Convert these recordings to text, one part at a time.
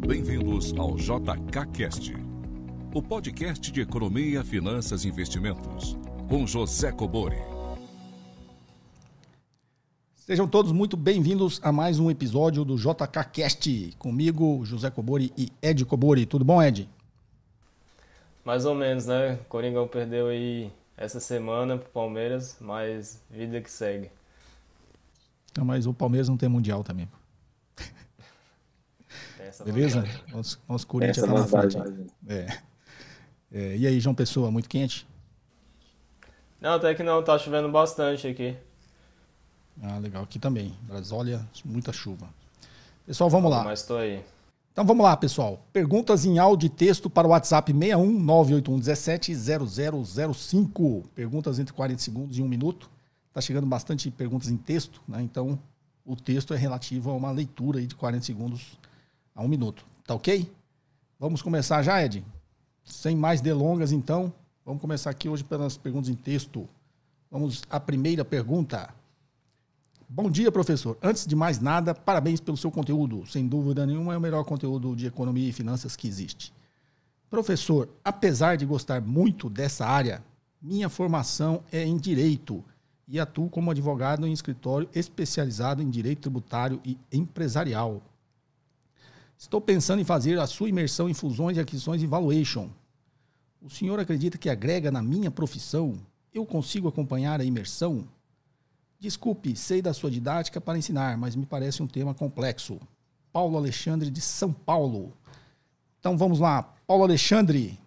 Bem-vindos ao JKCast, o podcast de economia, finanças e investimentos, com José Cobori. Sejam todos muito bem-vindos a mais um episódio do JKCast, comigo, José Cobori e Ed Cobori. Tudo bom, Ed? Mais ou menos, né? Coringão perdeu aí essa semana pro Palmeiras, mas vida que segue. Não, mas o Palmeiras não tem mundial também. Beleza? Nosso Corinthians está na frente. E aí, João Pessoa, muito quente? Não, até que não, tá chovendo bastante aqui. Ah, legal. Aqui também. Brasília, muita chuva. Pessoal, vamos lá. Mas tô aí. Então vamos lá, pessoal. Perguntas em áudio e texto para o WhatsApp 61 981 17 0005. Perguntas entre 40 segundos e 1 minuto. Tá chegando bastante perguntas em texto, né? Então o texto é relativo a uma leitura aí de 40 segundos a 1 minuto. Tá ok? Vamos começar já, Ed? Sem mais delongas, então. Vamos começar aqui hoje pelas perguntas em texto. Vamos à primeira pergunta. Bom dia, professor. Antes de mais nada, parabéns pelo seu conteúdo. Sem dúvida nenhuma, é o melhor conteúdo de economia e finanças que existe. Professor, apesar de gostar muito dessa área, minha formação é em Direito e atuo como advogado em escritório especializado em Direito Tributário e Empresarial. Estou pensando em fazer a sua imersão em fusões, aquisições e valuation. O senhor acredita que agrega na minha profissão? Eu consigo acompanhar a imersão? Desculpe, sei da sua didática para ensinar, mas me parece um tema complexo. Paulo Alexandre, de São Paulo. Então vamos lá. Paulo Alexandre,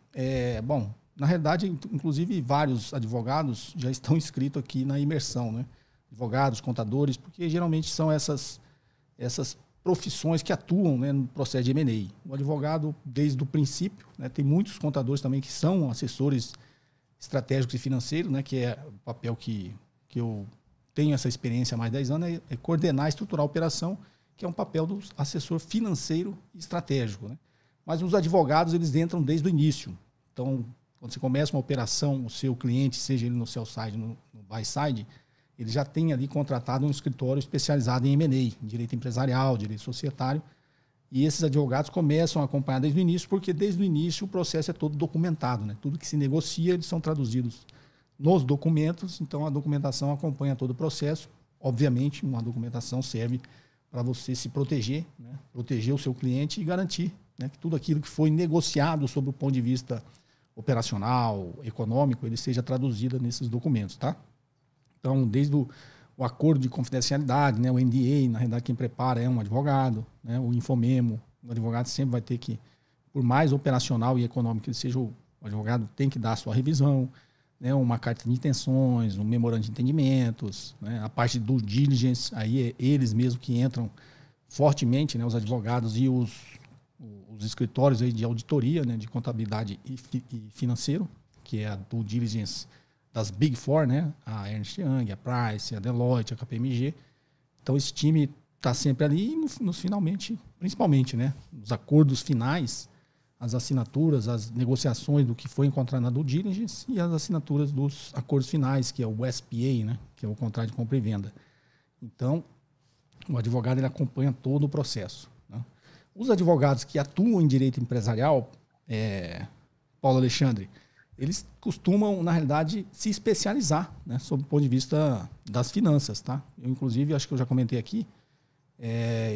na realidade, inclusive vários advogados já estão inscritos aqui na imersão, né? Advogados, contadores, porque geralmente são essas profissões que atuam, né, no processo de M&A. O advogado, desde o princípio, né, tem muitos contadores também que são assessores estratégicos e financeiros, né, que é o papel que eu tenho essa experiência há mais de 10 anos, é coordenar e estruturar a operação, que é um papel do assessor financeiro e estratégico, né? Mas os advogados, eles entram desde o início. Então, quando você começa uma operação, o seu cliente, seja ele no sell side, no buy side, ele já tem ali contratado um escritório especializado em M&A, em direito empresarial, direito societário, e esses advogados começam a acompanhar desde o início, porque desde o início o processo é todo documentado, né? Tudo que se negocia, eles são traduzidos nos documentos, então a documentação acompanha todo o processo. Obviamente, uma documentação serve para você se proteger, né? Proteger o seu cliente e garantir, né, que tudo aquilo que foi negociado sob o ponto de vista operacional, econômico, ele seja traduzido nesses documentos, tá? Então, desde o acordo de confidencialidade, né, o NDA, na realidade quem prepara é um advogado, né, o Infomemo, o advogado sempre vai ter que, por mais operacional e econômico que ele seja, o advogado tem que dar a sua revisão, né, uma carta de intenções, um memorando de entendimentos, né, a parte do diligence, aí é eles mesmos que entram fortemente, né, os advogados e os escritórios aí de auditoria, né, de contabilidade e financeiro, que é a due diligence das Big Four, né? A Ernst Young, a Price, a Deloitte, a KPMG. Então esse time está sempre ali e finalmente, principalmente, né, nos acordos finais, as assinaturas, as negociações do que foi encontrado na due diligence e as assinaturas dos acordos finais, que é o SPA, né, que é o contrato de compra e venda. Então, o advogado ele acompanha todo o processo, né? Os advogados que atuam em direito empresarial, Paulo Alexandre, eles costumam, na realidade, se especializar, né, sob o ponto de vista das finanças, tá? Eu, inclusive, acho que eu já comentei aqui,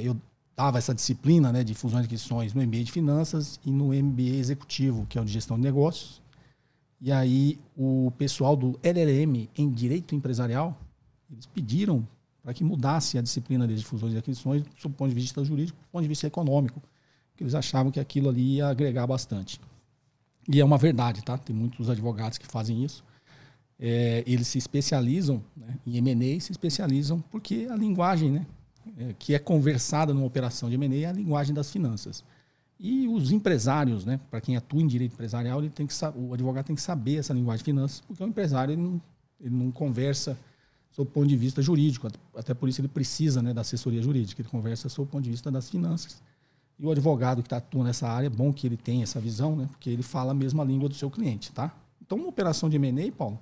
eu dava essa disciplina, né, de fusões e aquisições no MBA de finanças e no MBA executivo, que é o de gestão de negócios. E aí, o pessoal do LLM em direito empresarial, eles pediram para que mudasse a disciplina de fusões e aquisições sob o ponto de vista jurídico, do ponto de vista econômico, porque eles achavam que aquilo ali ia agregar bastante. E é uma verdade, tá? Tem muitos advogados que fazem isso. Eles se especializam, né, em M&A, se especializam porque a linguagem, né, que é conversada numa operação de M&A é a linguagem das finanças. E os empresários, né, para quem atua em direito empresarial, o advogado tem que saber essa linguagem de finanças, porque o empresário ele não conversa sob o ponto de vista jurídico. Até por isso ele precisa, né, da assessoria jurídica. Ele conversa sob o ponto de vista das finanças. E o advogado que está atuando nessa área, é bom que ele tenha essa visão, né? Porque ele fala a mesma língua do seu cliente, tá? Então, uma operação de M&A, Paulo,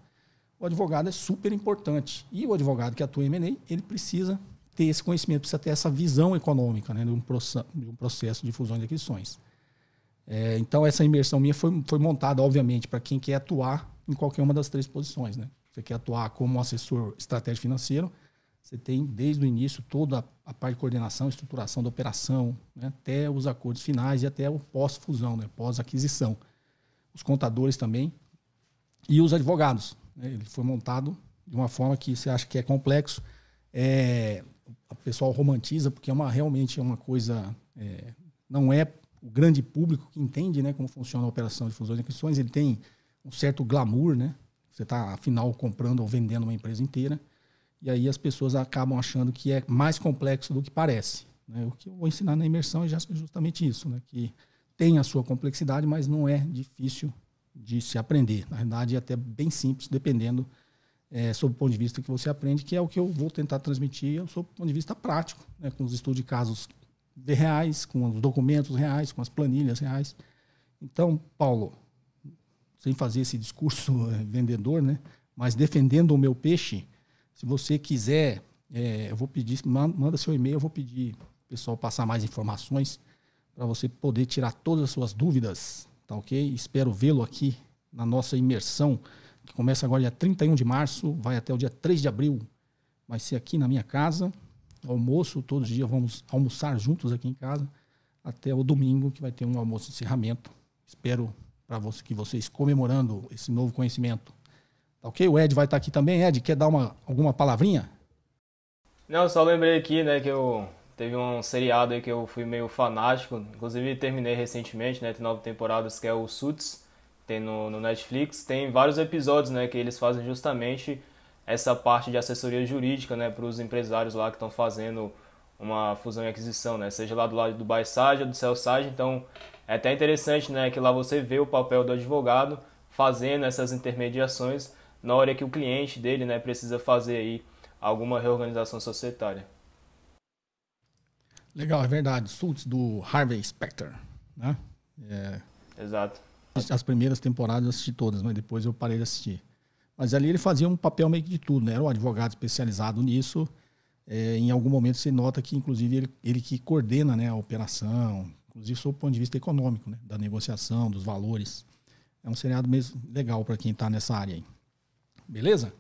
o advogado é super importante. E o advogado que atua em M&A, ele precisa ter esse conhecimento, precisa ter essa visão econômica, né, de um processo de fusões e aquisições. Então, essa imersão minha foi montada, obviamente, para quem quer atuar em qualquer uma das 3 posições. Né? Você quer atuar como assessor estratégico financeiro, você tem desde o início toda a parte de coordenação, estruturação da operação, né, até os acordos finais e até o pós-fusão, né, pós-aquisição. Os contadores também e os advogados. Né? Ele foi montado de uma forma que você acha que é complexo. O pessoal romantiza, porque realmente é uma coisa... não é o grande público que entende, né, como funciona a operação de fusões e aquisições. Ele tem um certo glamour, né? Você está, afinal, comprando ou vendendo uma empresa inteira. E aí as pessoas acabam achando que é mais complexo do que parece. Né? O que eu vou ensinar na imersão é justamente isso, né? Que tem a sua complexidade, mas não é difícil de se aprender. Na verdade, é até bem simples, dependendo sob o ponto de vista que você aprende, que é o que eu vou tentar transmitir sob o ponto de vista prático, né? Com os estudos de casos reais, com os documentos reais, com as planilhas reais. Então, Paulo, sem fazer esse discurso vendedor, né? Mas defendendo o meu peixe, se você quiser, eu vou pedir, manda seu e-mail, eu vou pedir o pessoal passar mais informações para você poder tirar todas as suas dúvidas, tá ok? Espero vê-lo aqui na nossa imersão, que começa agora dia 31 de março, vai até o dia 3 de abril. Vai ser aqui na minha casa, almoço, todos os dias vamos almoçar juntos aqui em casa, até o domingo, que vai ter um almoço de encerramento. Espero que vocês comemorando esse novo conhecimento. Tá ok? O Ed vai estar aqui também. Ed, quer dar alguma palavrinha? Não, só lembrei aqui, né, que teve um seriado aí que eu fui meio fanático, inclusive terminei recentemente, né, tem 9 temporadas, que é o Suits, tem no Netflix, tem vários episódios, né, que eles fazem justamente essa parte de assessoria jurídica, né, para os empresários lá que estão fazendo uma fusão e aquisição, né, seja lá do lado do buy side ou do sell side. Então é até interessante, né, que lá você vê o papel do advogado fazendo essas intermediações na hora que o cliente dele, né, precisa fazer aí alguma reorganização societária. Legal, é verdade. Suits do Harvey Specter, né? Exato. As primeiras temporadas eu assisti todas, mas depois eu parei de assistir. Mas ali ele fazia um papel meio que de tudo, né? Era um advogado especializado nisso. Em algum momento você nota que, inclusive, ele que coordena, né, a operação, inclusive sob o ponto de vista econômico, né, da negociação, dos valores. É um seriado mesmo legal para quem está nessa área aí. Beleza?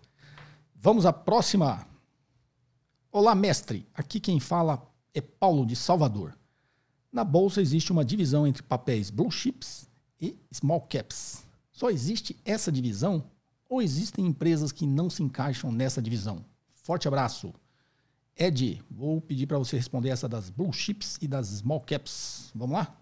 Vamos à próxima. Olá, mestre. Aqui quem fala é Paulo de Salvador. Na bolsa existe uma divisão entre papéis blue chips e small caps. Só existe essa divisão ou existem empresas que não se encaixam nessa divisão? Forte abraço. Ed, vou pedir para você responder essa das blue chips e das small caps. Vamos lá?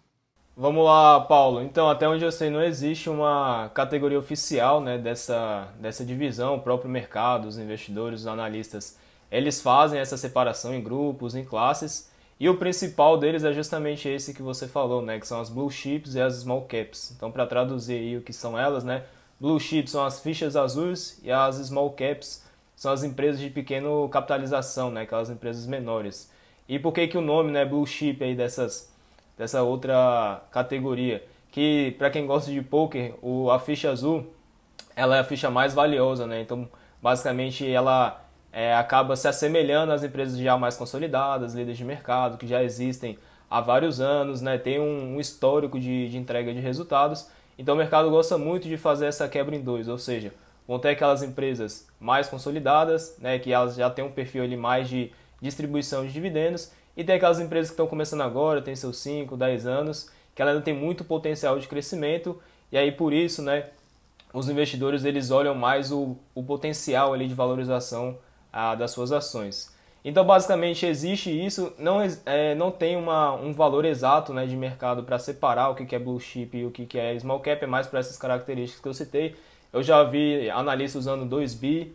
Vamos lá, Paulo. Então, até onde eu sei, não existe uma categoria oficial, né, dessa divisão. O próprio mercado, os investidores, os analistas, eles fazem essa separação em grupos, em classes. E o principal deles é justamente esse que você falou, né, que são as blue chips e as small caps. Então, para traduzir aí o que são elas, né, blue chips são as fichas azuis e as small caps são as empresas de pequena capitalização, né, aquelas empresas menores. E por que o nome, né, blue chip aí dessa outra categoria? Que para quem gosta de poker, a ficha azul, ela é a ficha mais valiosa, né? Então, basicamente, ela acaba se assemelhando às empresas já mais consolidadas, líderes de mercado, que já existem há vários anos, né? Tem um histórico de entrega de resultados. Então, o mercado gosta muito de fazer essa quebra em dois, ou seja, vão ter aquelas empresas mais consolidadas, né? Que elas já têm um perfil ali mais de distribuição de dividendos, e tem aquelas empresas que estão começando agora, tem seus 5, 10 anos, que ela ainda tem muito potencial de crescimento, e aí por isso, né, os investidores eles olham mais o potencial ali de valorização das suas ações. Então, basicamente, existe isso, não tem um valor exato, né, de mercado para separar o que é blue chip e o que é small cap, é mais para essas características que eu citei. Eu já vi analistas usando 2 bi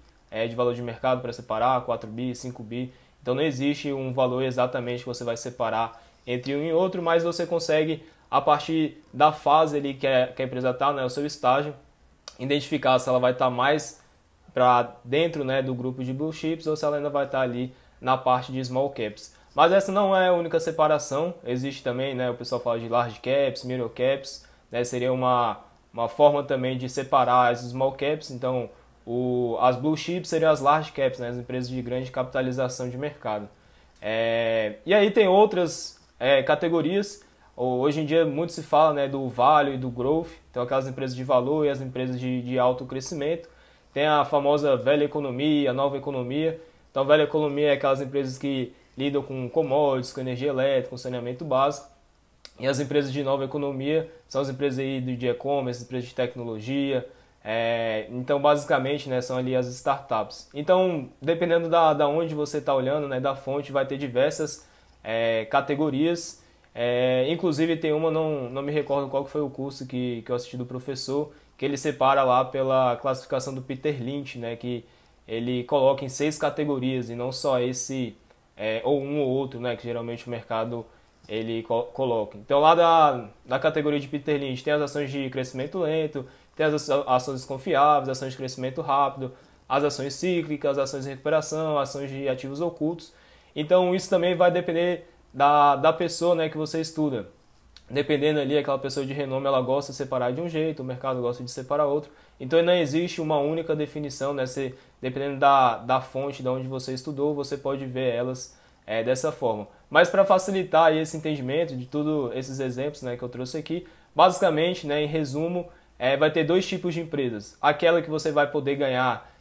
de valor de mercado para separar, 4 bi, 5 bi. Então não existe um valor exatamente que você vai separar entre um e outro, mas você consegue, a partir da fase ali que a empresa está, né, o seu estágio, identificar se ela vai estar mais para dentro, né, do grupo de blue chips ou se ela ainda vai estar ali na parte de small caps. Mas essa não é a única separação, existe também, né, o pessoal fala de large caps, middle caps, né, seria uma forma também de separar as small caps. Então as blue chips seriam as large caps, né, as empresas de grande capitalização de mercado. E aí tem outras categorias. Hoje em dia muito se fala, né, do value e do growth, então aquelas empresas de valor e as empresas de alto crescimento. Tem a famosa velha economia, a nova economia. Então a velha economia é aquelas empresas que lidam com commodities, com energia elétrica, com saneamento básico. E as empresas de nova economia são as empresas aí de e-commerce, empresas de tecnologia. Então basicamente, né, são ali as startups. Então dependendo da onde você está olhando, né, da fonte, vai ter diversas categorias. Inclusive tem uma, não me recordo qual que foi o curso que eu assisti do professor, que ele separa lá pela classificação do Peter Lynch, né, que ele coloca em 6 categorias e não só esse ou um ou outro, né, que geralmente o mercado ele coloca. Então lá da categoria de Peter Lynch tem as ações de crescimento lento, tem as ações desconfiáveis, ações de crescimento rápido, as ações cíclicas, as ações de recuperação, ações de ativos ocultos. Então isso também vai depender da pessoa, né, que você estuda. Dependendo ali, aquela pessoa de renome, ela gosta de separar de um jeito, o mercado gosta de separar outro. Então não existe uma única definição, né? Dependendo da fonte, de onde você estudou, você pode ver elas dessa forma. Mas para facilitar aí esse entendimento de todos esses exemplos, né, que eu trouxe aqui, basicamente, né, em resumo, vai ter 2 tipos de empresas. Aquela que você vai poder ganhar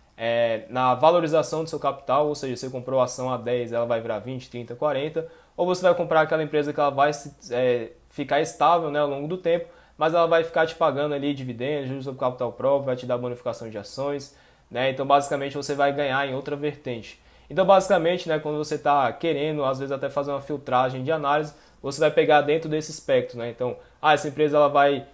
na valorização do seu capital, ou seja, você comprou a ação a 10, ela vai virar 20, 30, 40, ou você vai comprar aquela empresa que ela vai ficar estável, né, ao longo do tempo, mas ela vai ficar te pagando ali dividendos, juros sobre capital próprio, vai te dar bonificação de ações, né? Então basicamente você vai ganhar em outra vertente. Então basicamente, né, quando você está querendo, às vezes até fazer uma filtragem de análise, você vai pegar dentro desse espectro, né? Então, essa empresa ela vai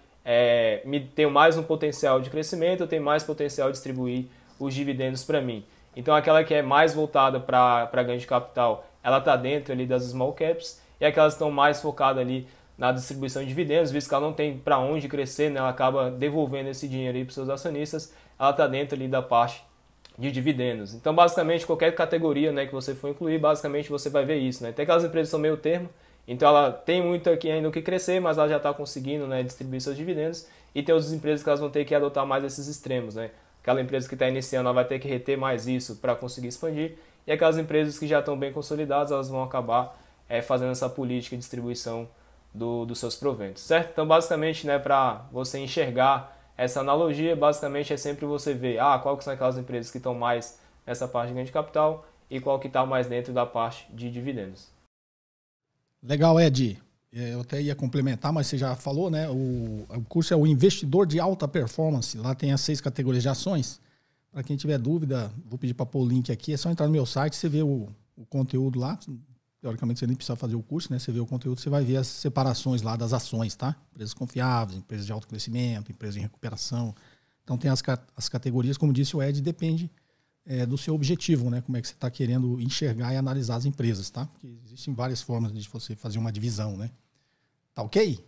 ter mais um potencial de crescimento, tem mais potencial de distribuir os dividendos para mim. Então aquela que é mais voltada para ganho de capital, ela está dentro ali das small caps, e aquelas que estão mais focadas ali na distribuição de dividendos, visto que ela não tem para onde crescer, né, ela acaba devolvendo esse dinheiro aí para os seus acionistas, ela está dentro ali da parte de dividendos. Então, basicamente, qualquer categoria, né, que você for incluir, basicamente você vai ver isso, né? Tem aquelas empresas que são meio termo, então ela tem muito aqui ainda o que crescer, mas ela já está conseguindo, né, distribuir seus dividendos, e tem outras empresas que elas vão ter que adotar mais esses extremos, né? Aquela empresa que está iniciando, ela vai ter que reter mais isso para conseguir expandir, e aquelas empresas que já estão bem consolidadas, elas vão acabar fazendo essa política de distribuição dos seus proventos, certo? Então, basicamente, né, para você enxergar essa analogia, basicamente é sempre você ver qual que são aquelas empresas que estão mais nessa parte de ganho de capital e qual que está mais dentro da parte de dividendos. Legal, Ed. Eu até ia complementar, mas você já falou, né? O curso é o Investidor de Alta Performance. Lá tem as 6 categorias de ações. Para quem tiver dúvida, vou pedir para pôr o link aqui. É só entrar no meu site, você vê o conteúdo lá. Teoricamente, você nem precisa fazer o curso, né? Você vê o conteúdo, você vai ver as separações lá das ações, tá? Empresas confiáveis, empresas de alto crescimento, empresas de recuperação. Então, tem as categorias, como disse o Ed, depende do seu objetivo, né? Como é que você está querendo enxergar e analisar as empresas, tá? Porque existem várias formas de você fazer uma divisão, né? Tá ok?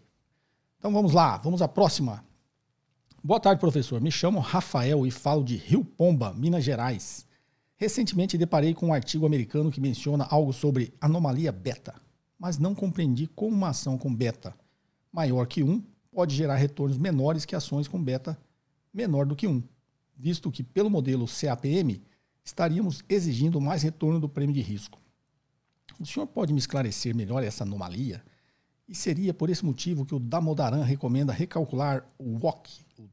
Então, vamos lá. Vamos à próxima. Boa tarde, professor. Me chamo Rafael e falo de Rio Pomba, Minas Gerais. Recentemente deparei com um artigo americano que menciona algo sobre anomalia beta, mas não compreendi como uma ação com beta maior que 1 pode gerar retornos menores que ações com beta menor do que 1, visto que pelo modelo CAPM estaríamos exigindo mais retorno do prêmio de risco. O senhor pode me esclarecer melhor essa anomalia? E seria por esse motivo que o Damodaran recomenda recalcular o WACC, o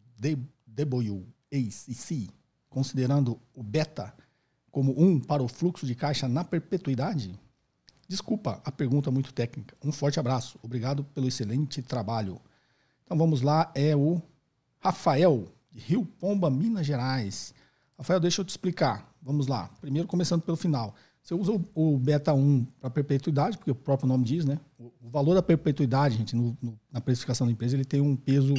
WACC, considerando o beta como 1 para o fluxo de caixa na perpetuidade? Desculpa a pergunta muito técnica. Um forte abraço. Obrigado pelo excelente trabalho. Então vamos lá, é o Rafael, de Rio Pomba, Minas Gerais. Rafael, deixa eu te explicar. Vamos lá. Primeiro, começando pelo final. Você usa o beta 1 para perpetuidade, porque o próprio nome diz, né? O valor da perpetuidade, gente, na precificação da empresa, ele tem um peso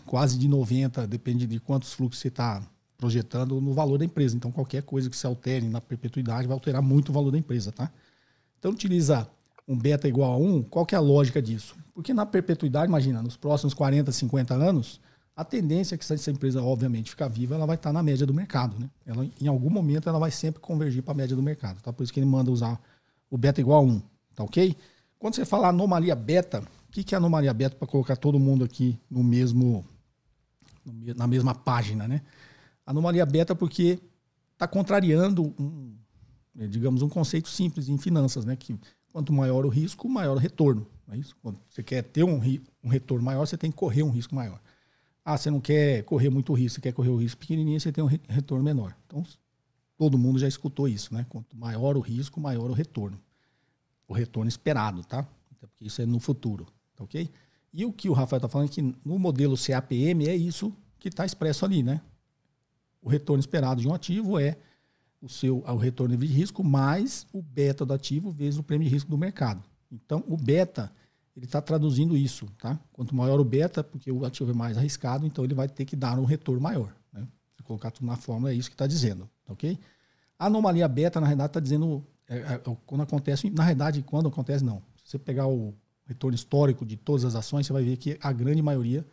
quase de 90, depende de quantos fluxos você está projetando no valor da empresa. Então, qualquer coisa que se altere na perpetuidade vai alterar muito o valor da empresa, tá? Então, utiliza um beta igual a 1, qual que é a lógica disso? Porque na perpetuidade, imagina, nos próximos 40, 50 anos, a tendência é que se essa empresa, obviamente, ficar viva, ela vai estar na média do mercado, né? Ela, em algum momento, ela vai sempre convergir para a média do mercado, tá? Por isso que ele manda usar o beta igual a 1, tá ok? Quando você fala anomalia beta, o que é anomalia beta para colocar todo mundo aqui na mesma página, né? Anomalia beta porque está contrariando digamos, um conceito simples em finanças, né? Que quanto maior o risco, maior o retorno. Não é isso? Quando você quer ter um retorno maior, você tem que correr um risco maior. Ah, você não quer correr muito risco, você quer correr o risco pequenininho, você tem um retorno menor. Então, todo mundo já escutou isso, né? Quanto maior o risco, maior o retorno. O retorno esperado, tá? Porque isso é no futuro, tá ok? E o que o Rafael está falando é que no modelo CAPM é isso que está expresso ali, né? O retorno esperado de um ativo é o retorno de risco mais o beta do ativo vezes o prêmio de risco do mercado. Então, o beta, ele está traduzindo isso, tá? Quanto maior o beta, porque o ativo é mais arriscado, então ele vai ter que dar um retorno maior, né? Se colocar tudo na fórmula, é isso que está dizendo, tá ok? A anomalia beta, na realidade, está dizendo quando acontece, na realidade, quando acontece, não. Se você pegar o retorno histórico de todas as ações, você vai ver que a grande maioria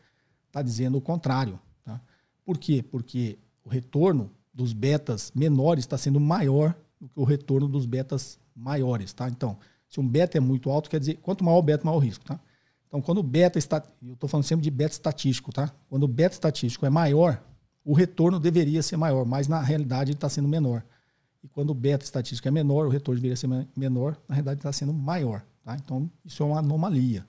está dizendo o contrário, tá? Por quê? Porque o retorno dos betas menores está sendo maior do que o retorno dos betas maiores, tá? Então, se um beta é muito alto, quer dizer, quanto maior o beta, maior o risco, tá? Então, quando o beta está, eu estou falando sempre de beta estatístico, tá? Quando o beta estatístico é maior, o retorno deveria ser maior, mas na realidade ele está sendo menor. E quando o beta estatístico é menor, o retorno deveria ser menor, na realidade está sendo maior, tá? Então, isso é uma anomalia.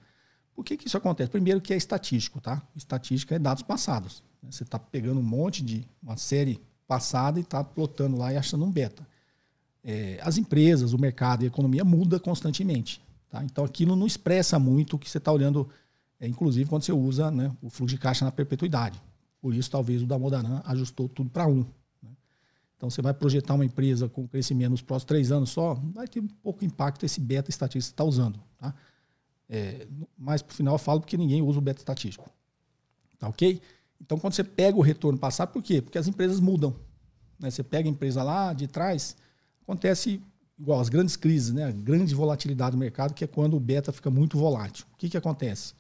Por que isso acontece? Primeiro que é estatístico, tá? Estatística é dados passados. Você está pegando uma série passada e está plotando lá e achando um beta. As empresas, o mercado e a economia muda constantemente, tá? Então aquilo não expressa muito o que você está olhando, inclusive quando você usa, né, o fluxo de caixa na perpetuidade. Por isso talvez o Damodaran ajustou tudo para 1. Né? Então você vai projetar uma empresa com crescimento nos próximos 3 anos só, vai ter um pouco impacto esse beta estatístico que você está usando. Tá? Mas por final eu falo porque ninguém usa o beta estatístico. Tá ok? Então quando você pega o retorno passado, por quê? Porque as empresas mudam. Né? Você pega a empresa lá de trás, acontece igual as grandes crises, né? A grande volatilidade do mercado, que é quando o beta fica muito volátil. O que acontece?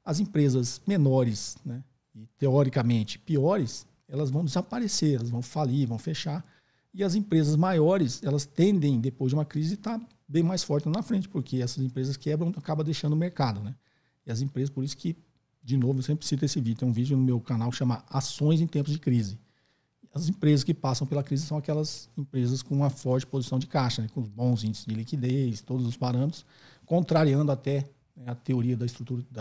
As empresas menores, né, e teoricamente piores, elas vão desaparecer, elas vão falir, vão fechar. E as empresas maiores, elas tendem, depois de uma crise, a estar bem mais fortes na frente, porque essas empresas quebram, acaba deixando o mercado. Né? E as empresas, por isso que, de novo, eu sempre cito esse vídeo. Tem um vídeo no meu canal que chama Ações em Tempos de Crise. As empresas que passam pela crise são aquelas empresas com uma forte posição de caixa, né, com bons índices de liquidez, todos os parâmetros, contrariando até, né, a teoria da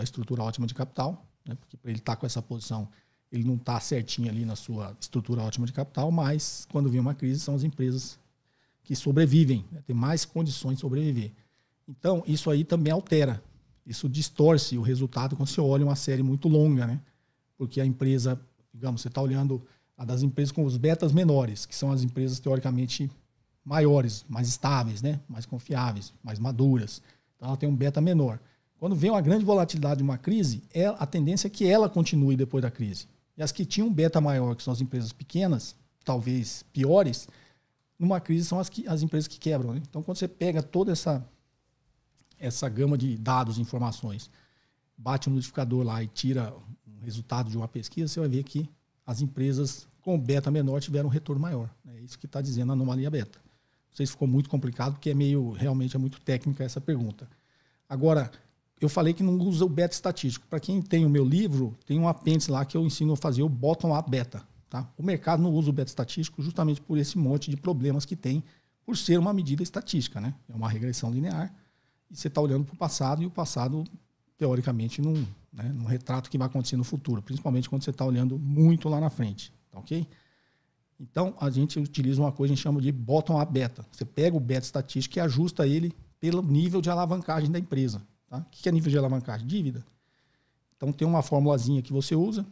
estrutura ótima de capital, né, porque para ele estar com essa posição, ele não está certinho ali na sua estrutura ótima de capital, mas quando vem uma crise são as empresas que sobrevivem, né, têm mais condições de sobreviver. Então, isso aí também altera, isso distorce o resultado quando você olha uma série muito longa, né, porque a empresa, digamos, você está olhando a das empresas com os betas menores, que são as empresas teoricamente maiores, mais estáveis, né? Mais confiáveis, mais maduras. Então ela tem um beta menor. Quando vem uma grande volatilidade de uma crise, a tendência é que ela continue depois da crise. E as que tinham um beta maior, que são as empresas pequenas, talvez piores, numa crise são as empresas que quebram. Né? Então quando você pega toda essa gama de dados, informações, bate no notificador lá e tira o resultado de uma pesquisa, você vai ver que as empresas com beta menor tiveram um retorno maior. É isso que está dizendo a anomalia beta. Não sei se ficou muito complicado, porque realmente é muito técnica essa pergunta. Agora, eu falei que não usa o beta estatístico. Para quem tem o meu livro, tem um apêndice lá que eu ensino a fazer o bottom-up beta. Tá? O mercado não usa o beta estatístico justamente por esse monte de problemas que tem, por ser uma medida estatística. Né? É uma regressão linear, e você está olhando para o passado, e o passado, teoricamente, não retrata o que vai acontecer no futuro, principalmente quando você está olhando muito lá na frente. Tá ok? Então, a gente utiliza uma coisa que a gente chama de bottom-up beta. Você pega o beta estatístico e ajusta ele pelo nível de alavancagem da empresa. Tá? O que é nível de alavancagem? Dívida. Então, tem uma formulazinha que você usa,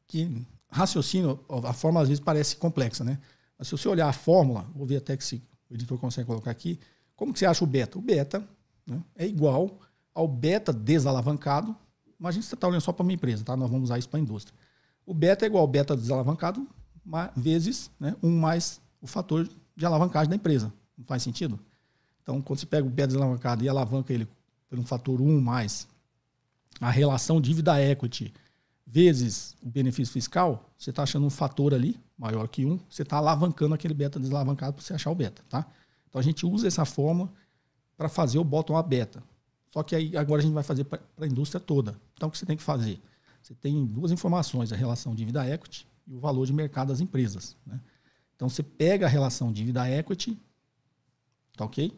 que raciocínio, a fórmula às vezes parece complexa, né? Mas se você olhar a fórmula, vou ver até que o editor consegue colocar aqui, como que você acha o beta? O beta, né, é igual ao beta desalavancado. Imagina que você está olhando só para uma empresa, tá? Nós vamos usar isso para a indústria. O beta é igual ao beta desalavancado vezes, né, 1 mais o fator de alavancagem da empresa. Não faz sentido? Então, quando você pega o beta desalavancado e alavanca ele por um fator 1 mais a relação dívida-equity vezes o benefício fiscal, você está achando um fator ali maior que 1, você está alavancando aquele beta desalavancado para você achar o beta. Tá? Então, a gente usa essa fórmula para fazer o bottom-up beta. Só que aí agora a gente vai fazer para a indústria toda. Então, o que você tem que fazer? Você tem 2 informações, a relação dívida-equity e o valor de mercado das empresas. Né? Então, você pega a relação dívida-equity Tá ok?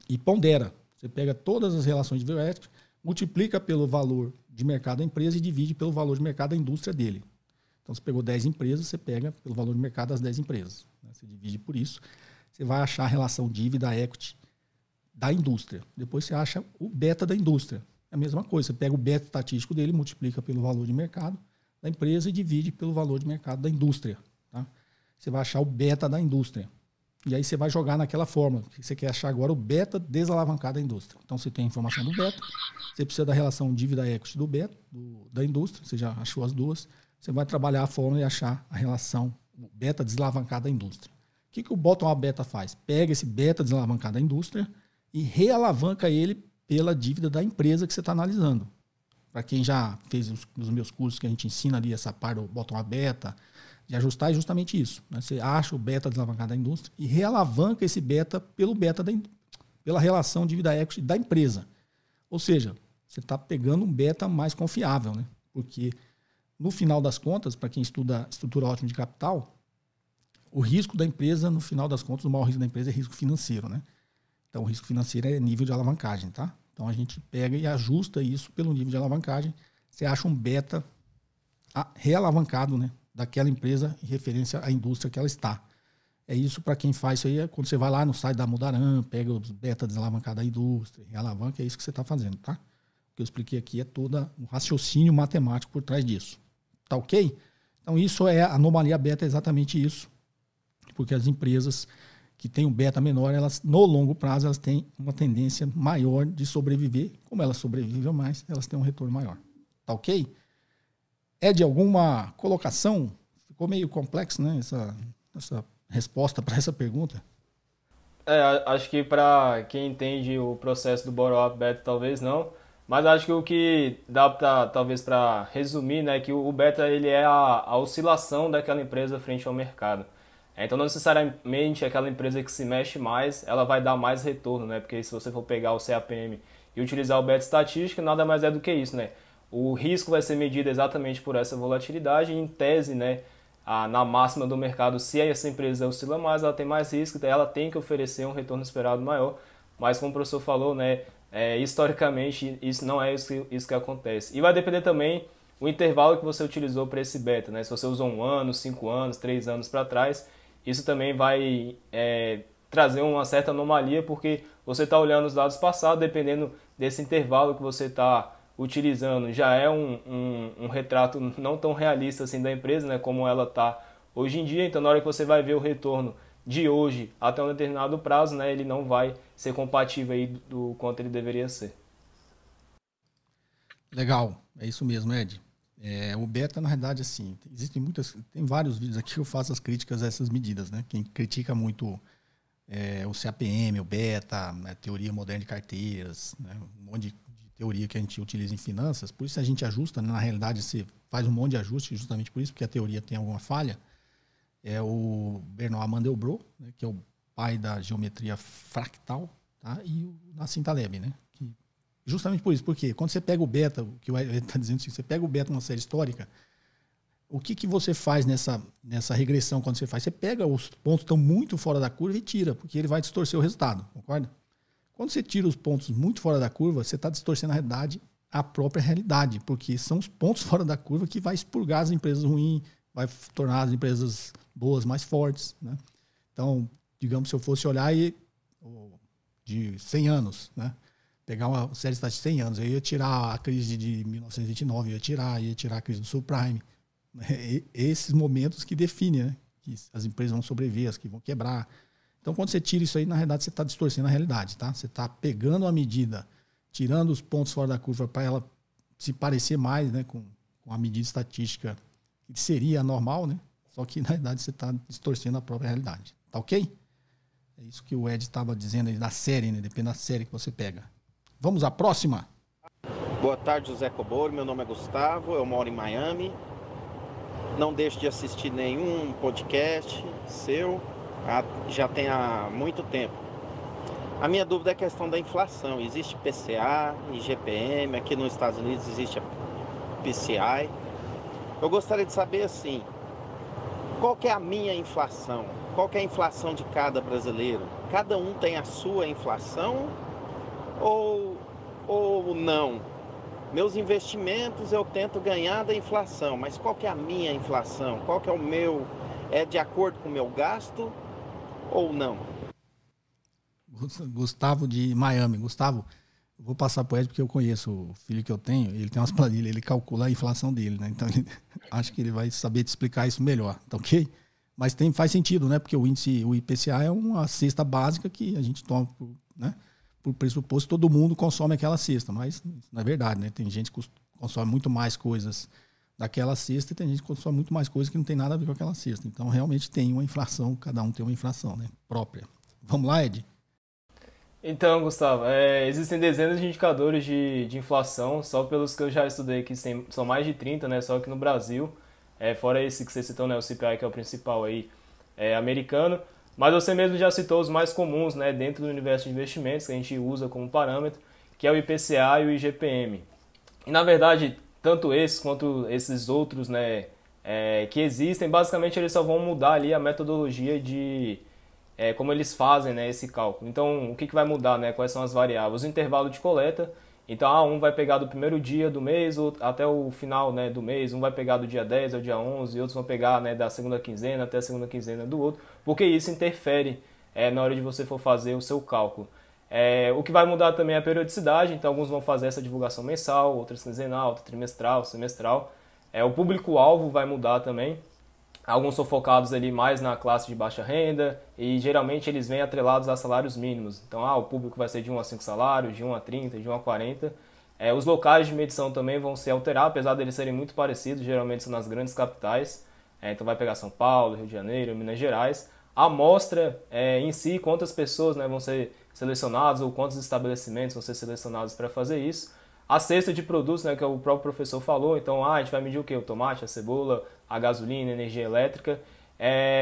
E pondera. Você pega todas as relações de valor ético, multiplica pelo valor de mercado da empresa e divide pelo valor de mercado da indústria dele. Então, você pegou 10 empresas, você pega pelo valor de mercado das 10 empresas. Né? Você divide por isso. Você vai achar a relação dívida-equity da indústria. Depois você acha o beta da indústria. É a mesma coisa. Você pega o beta estatístico dele, multiplica pelo valor de mercado da empresa e divide pelo valor de mercado da indústria. Tá? Você vai achar o beta da indústria. E aí você vai jogar naquela fórmula. Você quer achar agora o beta desalavancado da indústria. Então você tem a informação do beta, você precisa da relação dívida-equity do beta, da indústria, você já achou as duas. Você vai trabalhar a fórmula e achar a relação beta desalavancado da indústria. O que o bottom-up beta faz? Pega esse beta desalavancado da indústria e realavanca ele pela dívida da empresa que você está analisando. Para quem já fez os meus cursos que a gente ensina ali essa parte do bottom-up beta, de ajustar é justamente isso. Né? Você acha o beta desalavancado da indústria e realavanca esse beta pela relação dívida-equity da empresa. Ou seja, você está pegando um beta mais confiável, né? Porque no final das contas, para quem estuda estrutura ótima de capital, o risco da empresa, no final das contas, o maior risco da empresa é risco financeiro, né? Então, o risco financeiro é nível de alavancagem, tá? Então, a gente pega e ajusta isso pelo nível de alavancagem. Você acha um beta realavancado, né, daquela empresa em referência à indústria que ela está. É isso para quem faz isso aí, é quando você vai lá no site da Mudaran, pega os beta desalavancados da indústria, realavanca, é isso que você está fazendo, tá? O que eu expliquei aqui é todo um raciocínio matemático por trás disso. Tá ok? Então, isso é a anomalia beta, é exatamente isso. Porque as empresas que têm um beta menor, elas, no longo prazo, elas têm uma tendência maior de sobreviver. Como elas sobrevivem mais, elas têm um retorno maior. Tá ok? É de alguma colocação? Ficou meio complexo, né? Essa resposta para essa pergunta. Acho que para quem entende o processo do bottom-up beta, talvez não. Mas acho que o que dá talvez para resumir, né, que o beta ele é a oscilação daquela empresa frente ao mercado. Então não necessariamente aquela empresa que se mexe mais, ela vai dar mais retorno, né? Porque se você for pegar o CAPM e utilizar o beta estatístico, nada mais é do que isso, né? O risco vai ser medido exatamente por essa volatilidade e, em tese, né, na máxima do mercado, se essa empresa oscila mais, ela tem mais risco, então ela tem que oferecer um retorno esperado maior. Mas como o professor falou, né, historicamente isso não é isso que acontece. E vai depender também o intervalo que você utilizou para esse beta, né? Se você usou 1 ano, 5 anos, 3 anos para trás, isso também vai trazer uma certa anomalia, porque você está olhando os dados passados, dependendo desse intervalo que você está utilizando, já é um retrato não tão realista assim da empresa, né, como ela está hoje em dia. Então, na hora que você vai ver o retorno de hoje até um determinado prazo, né, ele não vai ser compatível aí do quanto ele deveria ser. Legal, é isso mesmo, Ed. O beta, na realidade, assim, tem vários vídeos aqui que eu faço as críticas a essas medidas, né? Quem critica muito o CAPM, o beta, a teoria moderna de carteiras, né? Um monte de teoria que a gente utiliza em finanças, por isso a gente ajusta, né? Na realidade você faz um monte de ajuste justamente por isso, porque a teoria tem alguma falha. É o Bernard Mandelbrot, né? Que é o pai da geometria fractal, tá? E o Nassim Taleb, né? Justamente por isso, porque quando você pega o beta, o que ele está dizendo assim, você pega o beta numa série histórica, o que você faz nessa regressão quando você faz? Você pega os pontos que estão muito fora da curva e tira, porque ele vai distorcer o resultado, concorda? Quando você tira os pontos muito fora da curva, você está distorcendo na realidade a própria realidade, porque são os pontos fora da curva que vai expurgar as empresas ruins, vai tornar as empresas boas mais fortes, né? Então, digamos, se eu fosse olhar de 100 anos, né? Pegar uma série de 100 anos, eu ia tirar a crise de 1929, ia tirar a crise do subprime. Esses momentos que definem, né? Que as empresas vão sobreviver, as que vão quebrar. Então, quando você tira isso aí, na realidade, você está distorcendo a realidade, tá? Você está pegando a medida, tirando os pontos fora da curva para ela se parecer mais, né, com a medida estatística que seria normal, né? Só que, na realidade, você está distorcendo a própria realidade. Tá ok? É isso que o Ed estava dizendo aí da série, né? Depende da série que você pega. Vamos à próxima. Boa tarde, José Cobori. Meu nome é Gustavo, eu moro em Miami. Não deixo de assistir nenhum podcast seu, já tem há muito tempo. A minha dúvida é a questão da inflação. Existe PCA, IGPM, aqui nos Estados Unidos existe a PCI. Eu gostaria de saber, assim, qual que é a minha inflação? Qual que é a inflação de cada brasileiro? Cada um tem a sua inflação ou não? Meus investimentos eu tento ganhar da inflação, mas qual que é a minha inflação? Qual que é o meu? É de acordo com o meu gasto ou não? Gustavo de Miami. Gustavo, eu vou passar para ele porque eu conheço o filho que eu tenho, ele tem umas planilhas, ele calcula a inflação dele, né? Então acho que ele vai saber te explicar isso melhor, tá ok? Mas faz sentido, né? Porque o IPCA é uma cesta básica que a gente toma, né? Por pressuposto, todo mundo consome aquela cesta, mas não é verdade, né? Tem gente que consome muito mais coisas daquela cesta e tem gente que consome muito mais coisas que não tem nada a ver com aquela cesta. Então, realmente tem uma inflação, cada um tem uma inflação, né, própria. Vamos lá, Ed? Então, Gustavo, existem dezenas de indicadores de inflação, só pelos que eu já estudei, que são mais de 30, né, só que no Brasil, fora esse que você citou, né, o CPI, que é o principal aí, americano. Mas você mesmo já citou os mais comuns, né, dentro do universo de investimentos que a gente usa como parâmetro, que é o IPCA e o IGPM. E, na verdade, tanto esses quanto esses outros, né, que existem, basicamente eles só vão mudar ali a metodologia de como eles fazem, né, esse cálculo. Então, o que vai mudar, né, quais são as variáveis? O intervalo de coleta. Então, um vai pegar do primeiro dia do mês até o final, né, do mês, um vai pegar do dia 10 ao dia 11, e outros vão pegar, né, da segunda quinzena até a segunda quinzena do outro, porque isso interfere na hora de você for fazer o seu cálculo. O que vai mudar também é a periodicidade, então alguns vão fazer essa divulgação mensal, outros quinzenal, outro trimestral, semestral. O público-alvo vai mudar também. Alguns são focados ali mais na classe de baixa renda e geralmente eles vêm atrelados a salários mínimos. Então, o público vai ser de 1 a 5 salários, de 1 a 30, de 1 a 40. Os locais de medição também vão se alterar, apesar de eles serem muito parecidos, geralmente são nas grandes capitais. Então vai pegar São Paulo, Rio de Janeiro, Minas Gerais. A amostra em si, quantas pessoas, né, vão ser selecionadas ou quantos estabelecimentos vão ser selecionados para fazer isso. A cesta de produtos, né, que o próprio professor falou, então a gente vai medir o quê? O tomate, a cebola, a gasolina, a energia elétrica.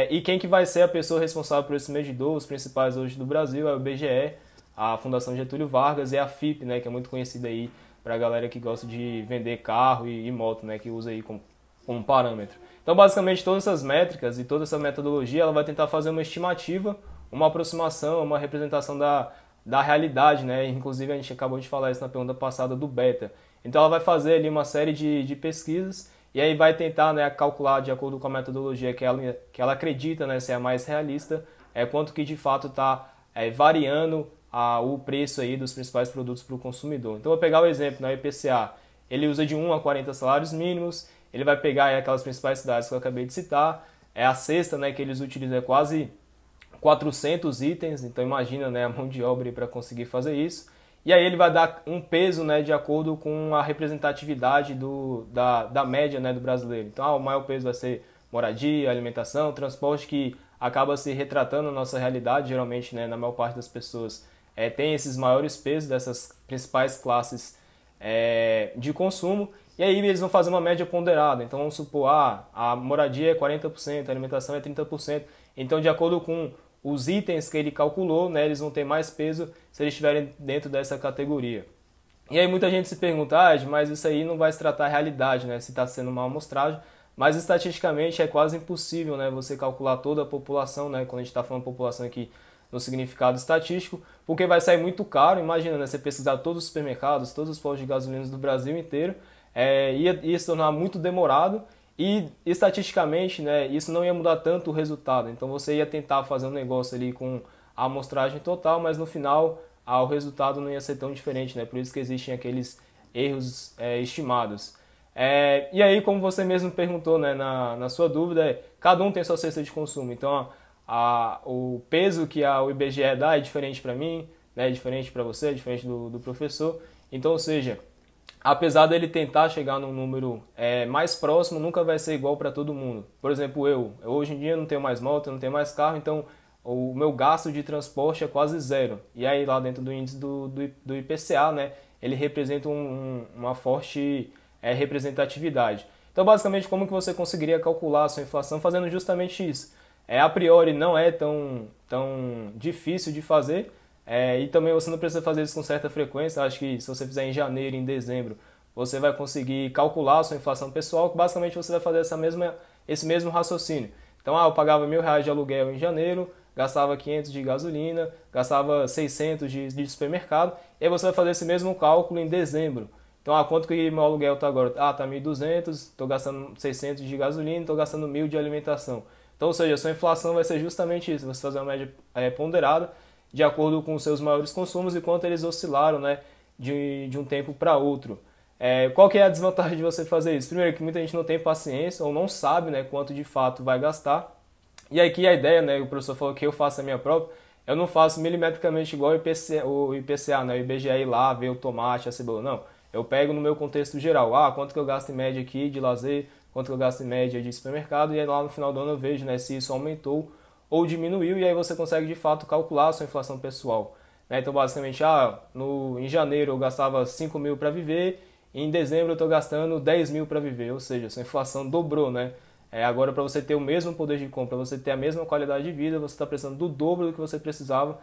E quem que vai ser a pessoa responsável por esse medidor? Os principais hoje do Brasil é o IBGE, a Fundação Getúlio Vargas e a FIPE, né, que é muito conhecida aí para a galera que gosta de vender carro e moto, né, que usa aí como parâmetro. Então, basicamente, todas essas métricas e toda essa metodologia, ela vai tentar fazer uma estimativa, uma aproximação, uma representação da realidade, né? Inclusive, a gente acabou de falar isso na pergunta passada do Beta. Então, ela vai fazer ali uma série de pesquisas e aí vai tentar, né, calcular, de acordo com a metodologia que ela acredita, né, ser a mais realista, quanto que de fato está variando o preço aí dos principais produtos para o consumidor. Então, eu vou pegar o exemplo, na IPCA, ele usa de 1 a 40 salários mínimos, ele vai pegar aí aquelas principais cidades que eu acabei de citar, a cesta, né, que eles utilizam é quase 400 itens, então imagina, né, a mão de obra para conseguir fazer isso. E aí ele vai dar um peso, né, de acordo com a representatividade da média, né, do brasileiro. Então, o maior peso vai ser moradia, alimentação, transporte, que acaba se retratando a nossa realidade, geralmente, né, na maior parte das pessoas tem esses maiores pesos dessas principais classes de consumo. E aí eles vão fazer uma média ponderada. Então, vamos supor, a moradia é 40%, a alimentação é 30%. Então, de acordo com os itens que ele calculou, né, eles vão ter mais peso se eles estiverem dentro dessa categoria. E aí muita gente se pergunta, mas isso aí não vai se tratar a realidade, né, se está sendo uma amostragem, mas estatisticamente é quase impossível, né, você calcular toda a população, né, quando a gente está falando população aqui no significado estatístico, porque vai sair muito caro. Imagina, né, você pesquisar todos os supermercados, todos os postos de gasolina do Brasil inteiro, ia se tornar muito demorado. E estatisticamente, né, isso não ia mudar tanto o resultado. Então você ia tentar fazer um negócio ali com a amostragem total, mas no final o resultado não ia ser tão diferente, né? Por isso que existem aqueles erros estimados. E aí, como você mesmo perguntou, né, na sua dúvida, cada um tem sua cesta de consumo. Então o peso que o IBGE dá é diferente para mim, né, é diferente para você, é diferente do professor. Então, ou seja, apesar dele tentar chegar num número mais próximo, nunca vai ser igual para todo mundo. Por exemplo, eu hoje em dia não tenho mais moto, não tenho mais carro, então o meu gasto de transporte é quase zero. E aí lá dentro do índice do IPCA, né, ele representa uma forte representatividade. Então, basicamente, como que você conseguiria calcular a sua inflação fazendo justamente isso? A priori não é tão difícil de fazer, e também você não precisa fazer isso com certa frequência. Acho que se você fizer em janeiro, em dezembro, você vai conseguir calcular a sua inflação pessoal, que basicamente você vai fazer esse mesmo raciocínio. Então, eu pagava R$1.000 de aluguel em janeiro, gastava 500 de gasolina, gastava 600 de supermercado, e aí você vai fazer esse mesmo cálculo em dezembro. Então, quanto que meu aluguel está agora? Tá 1.200, estou gastando 600 de gasolina, estou gastando 1.000 de alimentação. Então, ou seja, a sua inflação vai ser justamente isso, você fazer uma média ponderada de acordo com os seus maiores consumos e quanto eles oscilaram, né, de um tempo para outro. Qual que é a desvantagem de você fazer isso? Primeiro, que muita gente não tem paciência ou não sabe, né, quanto de fato vai gastar. E aqui a ideia, né, o professor falou que eu faço a minha própria, eu não faço milimetricamente igual o IPCA, né, o IBGE ir lá, ver o tomate, a cebola, não. Eu pego no meu contexto geral, quanto que eu gasto em média aqui de lazer, quanto que eu gasto em média de supermercado, e aí lá no final do ano eu vejo, né, se isso aumentou ou diminuiu, e aí você consegue de fato calcular a sua inflação pessoal. Né? Então basicamente, em janeiro eu gastava 5 mil para viver, e em dezembro eu estou gastando 10 mil para viver, ou seja, a sua inflação dobrou, né? Agora, para você ter o mesmo poder de compra, para você ter a mesma qualidade de vida, você está precisando do dobro do que você precisava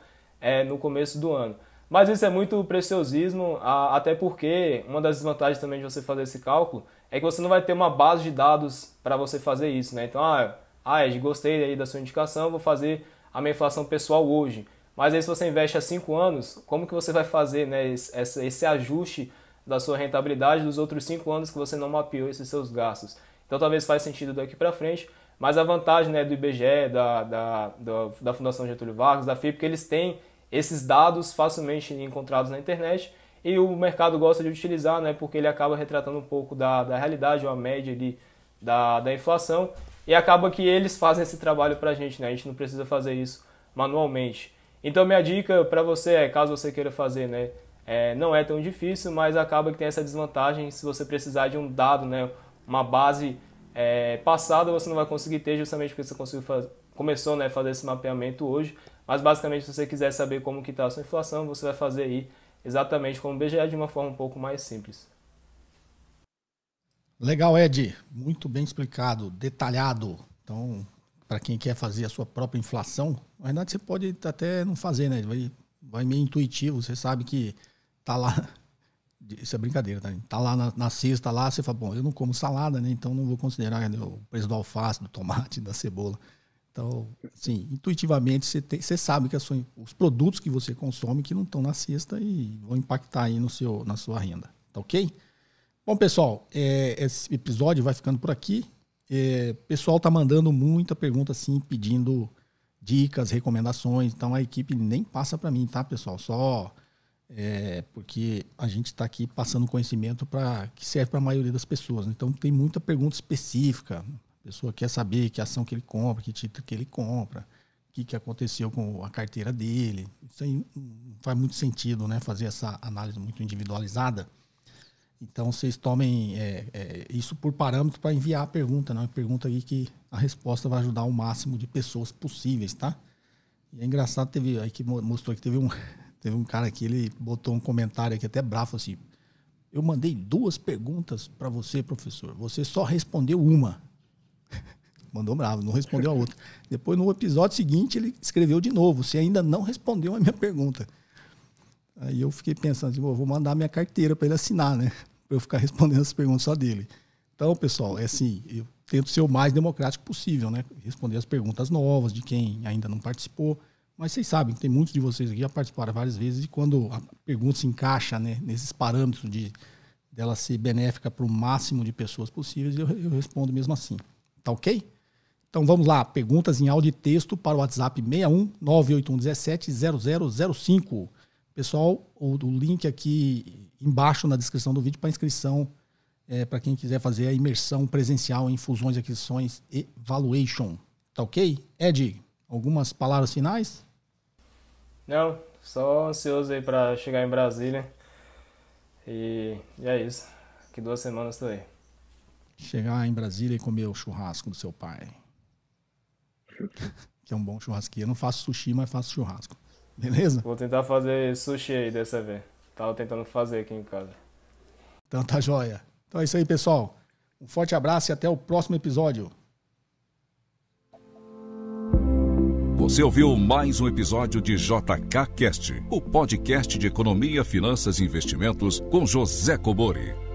no começo do ano. Mas isso é muito preciosismo, até porque uma das desvantagens também de você fazer esse cálculo é que você não vai ter uma base de dados para você fazer isso, né? Então, Ed, gostei aí da sua indicação, vou fazer a minha inflação pessoal hoje. Mas aí se você investe há 5 anos, como que você vai fazer, né, esse ajuste da sua rentabilidade dos outros 5 anos que você não mapeou esses seus gastos? Então talvez faz sentido daqui para frente, mas a vantagem, né, do IBGE, da Fundação Getúlio Vargas, da FIP, que eles têm esses dados facilmente encontrados na internet e o mercado gosta de utilizar, né, porque ele acaba retratando um pouco da realidade, ou a média ali da inflação, e acaba que eles fazem esse trabalho para a gente, né, a gente não precisa fazer isso manualmente. Então minha dica para você caso você queira fazer, né, não é tão difícil, mas acaba que tem essa desvantagem se você precisar de um dado, né, uma base passada, você não vai conseguir ter justamente porque você começou, né, a fazer esse mapeamento hoje. Mas basicamente, se você quiser saber como que está a sua inflação, você vai fazer aí exatamente como o BGE de uma forma um pouco mais simples. Legal, Ed. Muito bem explicado, detalhado. Então, para quem quer fazer a sua própria inflação, na verdade você pode até não fazer, né? Vai meio intuitivo, você sabe que tá lá... Isso é brincadeira, tá? Tá lá na cesta, lá você fala, bom, eu não como salada, né? Então não vou considerar o preço do alface, do tomate, da cebola. Então, assim, intuitivamente você sabe que os produtos que você consome que não estão na cesta e vão impactar aí na sua renda, tá ok? Bom, pessoal, esse episódio vai ficando por aqui. O pessoal tá mandando muita pergunta, assim, pedindo dicas, recomendações. Então a equipe nem passa para mim, tá, pessoal? Só porque a gente está aqui passando conhecimento que serve para a maioria das pessoas. Então tem muita pergunta específica. A pessoa quer saber que ação que ele compra, que título que ele compra, o que aconteceu com a carteira dele. Isso aí não faz muito sentido, né? Fazer essa análise muito individualizada. Então vocês tomem isso por parâmetro para enviar a pergunta, né? Uma pergunta aí que a resposta vai ajudar o máximo de pessoas possíveis, tá? E é engraçado, aí que mostrou que teve um cara aqui, ele botou um comentário aqui até bravo, assim: eu mandei 2 perguntas para você, professor, você só respondeu uma. Mandou bravo, não respondeu a outra. Depois, no episódio seguinte, ele escreveu de novo: você ainda não respondeu a minha pergunta. Aí eu fiquei pensando assim, vou mandar minha carteira para ele assinar, né? Para eu ficar respondendo as perguntas só dele. Então, pessoal, assim, eu tento ser o mais democrático possível, né? Responder as perguntas novas de quem ainda não participou. Mas vocês sabem, tem muitos de vocês aqui já participaram várias vezes, e quando a pergunta se encaixa, né, nesses parâmetros dela ser benéfica para o máximo de pessoas possíveis, eu respondo mesmo assim. Tá ok? Então vamos lá, perguntas em áudio e texto para o WhatsApp 61 981 17 0005. Pessoal, o link aqui embaixo na descrição do vídeo para inscrição, para quem quiser fazer a imersão presencial em fusões, aquisições e valuation. Tá ok? Ed, algumas palavras finais? Não, só ansioso aí para chegar em Brasília. E é isso. Daqui 2 semanas estou aí. Chegar em Brasília e comer o churrasco do seu pai. Que é um bom churrasqueiro. Eu não faço sushi, mas faço churrasco. Beleza? Vou tentar fazer sushi aí dessa vez. Tava tentando fazer aqui em casa. Então tá joia. Então é isso aí, pessoal. Um forte abraço e até o próximo episódio. Você ouviu mais um episódio de JK Cast, o podcast de economia, finanças e investimentos com José Cobori.